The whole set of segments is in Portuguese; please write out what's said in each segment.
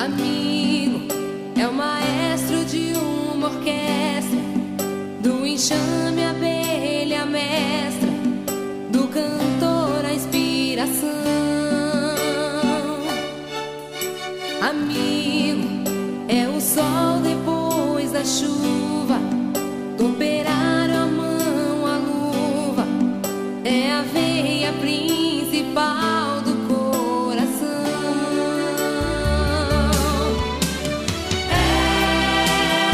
Amigo é o maestro de uma orquestra, do enxame a abelha mestra, do cantor a inspiração. Amigo é o sol depois da chuva, do operário a mão à luva, é a veia principal do coração. É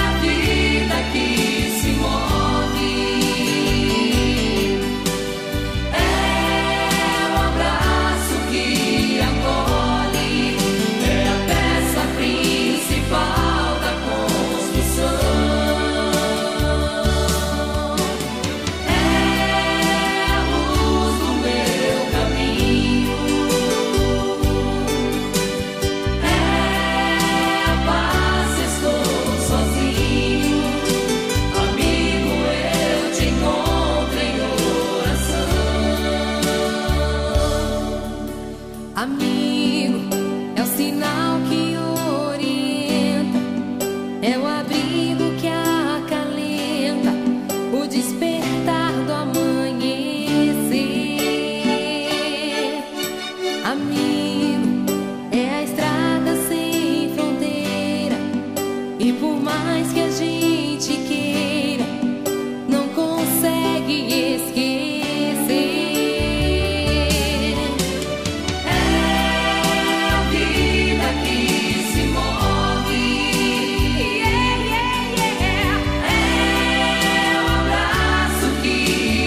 a vida que se move, é o abraço que acolhe, é a peça principal da construção. É a luz do meu caminho, é a paz se estou sozinho. Amigo, eu te encontro em oração. Amigo é o sinal que orienta, é o abrigo que acalenta, o despertar do amanhecer. Amigo é a estrada sem fronteira, e por mais que a gente queira, não consegue esquecer. É a vida que se move, é o abraço que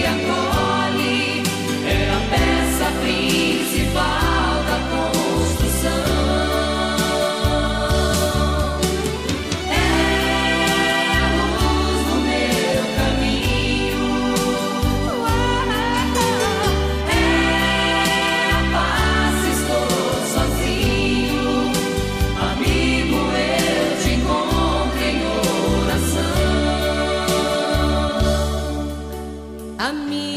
acolhe, é a peça principal da construção. É a luz do meu caminho, é a paz se estou sozinho. Amigo, eu te encontro em oração. Amigo.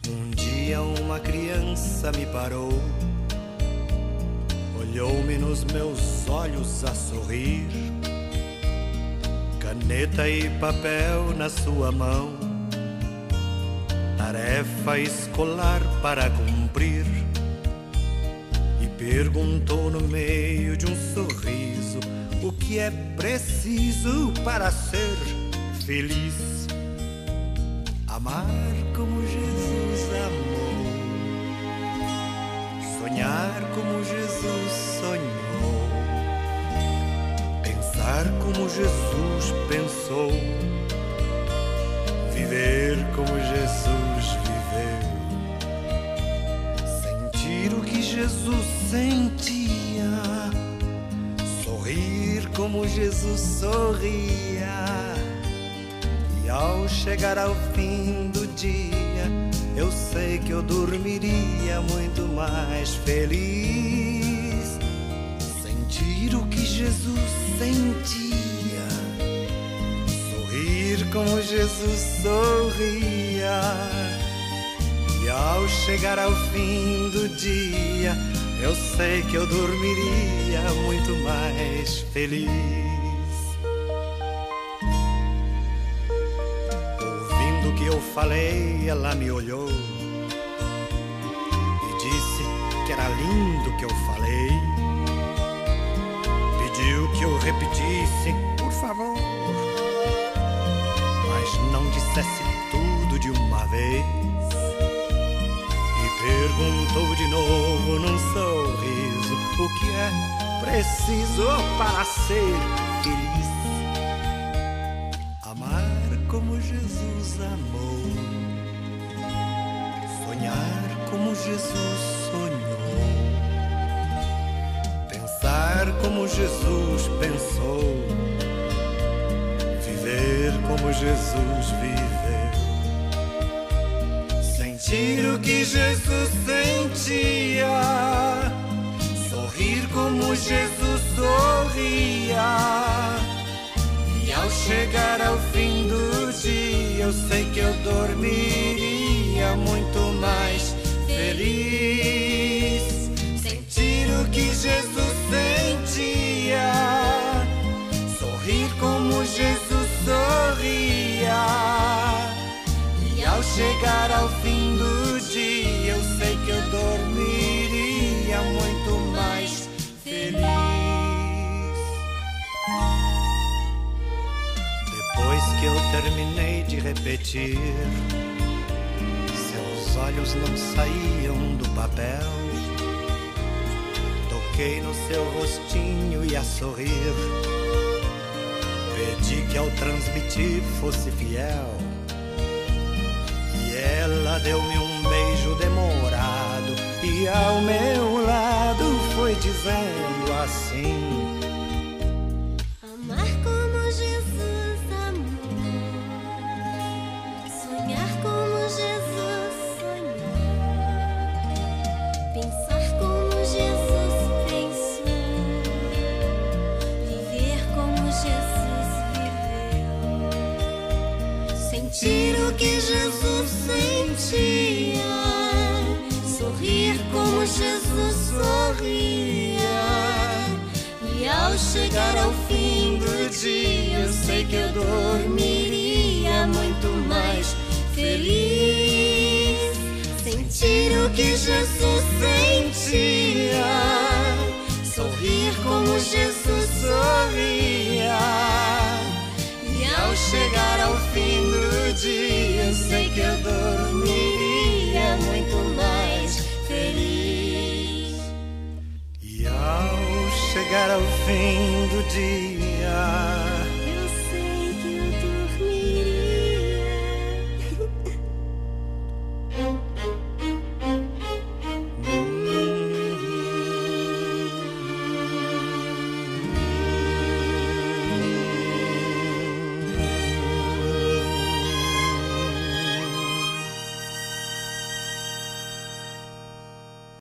Um dia uma criança me parou, olhou-me nos meus olhos a sorrir, caneta e papel na sua mão, tarefa escolar para cumprir, e perguntou no meio de um sorriso o que é preciso para ser feliz. Amar como Jesus amou, sonhar como Jesus sonhou, pensar como Jesus pensou, viver como Jesus viveu, sentir o que Jesus sentia, sorrir como Jesus sorria. E ao chegar ao fim do dia, eu sei que eu dormiria muito mais feliz. Sentir o que Jesus sentia, sorrir como Jesus sorria. E ao chegar ao fim do dia, eu sei que eu dormiria muito mais feliz. Que eu falei, ela me olhou e disse que era lindo o que eu falei. Pediu que eu repetisse, por favor, mas não dissesse tudo de uma vez. E perguntou de novo num sorriso o que é preciso para ser feliz. Amar como Jesus amou, sonhar como Jesus sonhou, pensar como Jesus pensou, como Jesus viveu. Sentir o que Jesus sentia, sorrir como Jesus sorria. E ao chegar ao fim do dia, eu sei que eu dormiria muito mais feliz. Sentir o que Jesus sentia, sorrir como Jesus sorria. E ao chegar ao fim do dia, eu sei que eu dormiria muito mais feliz. Depois que eu terminei de repetir, seus olhos não saíam do papel. Toquei no seu rostinho e a sorrir, pedi que ao transmitir fosse fiel. E ela deu-me um beijo demorado e ao meu lado foi dizendo assim: amar como Jesus amou, sonhar como Jesus sonhou, pensar como Jesus pensou, viver como Jesus viveu. Sentir o que Jesus sentia, sorrir como Jesus sorria. E ao chegar ao fim do dia, eu sei que eu dormiria muito mais feliz. Sentir o que Jesus sentia, sorrir como Jesus sorria. E ao chegar ao fim do dia, eu sei que eu dormiria muito mais feliz. E ao chegar ao fim do dia,